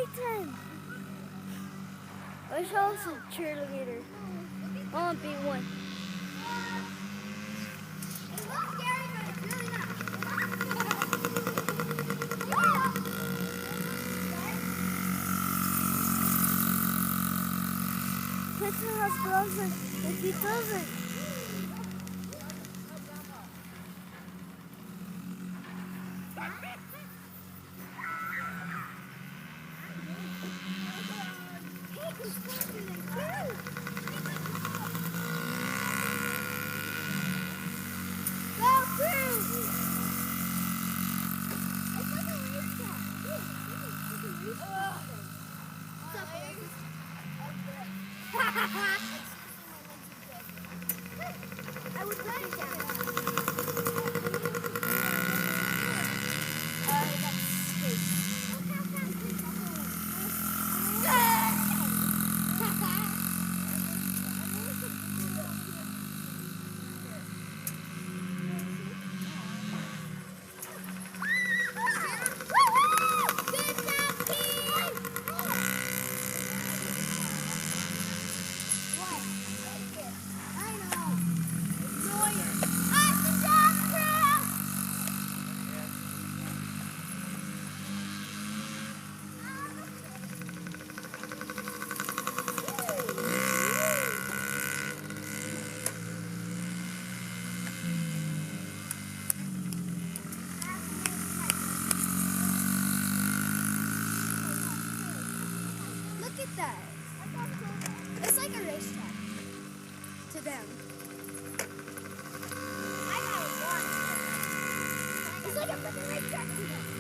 Peyton! Wish I was a cheerleader. I want to be one. Peyton has frozen if he doesn't. I would put it down. Look at that. It's like a racetrack to them. I got one. It's like a freaking racetrack to them.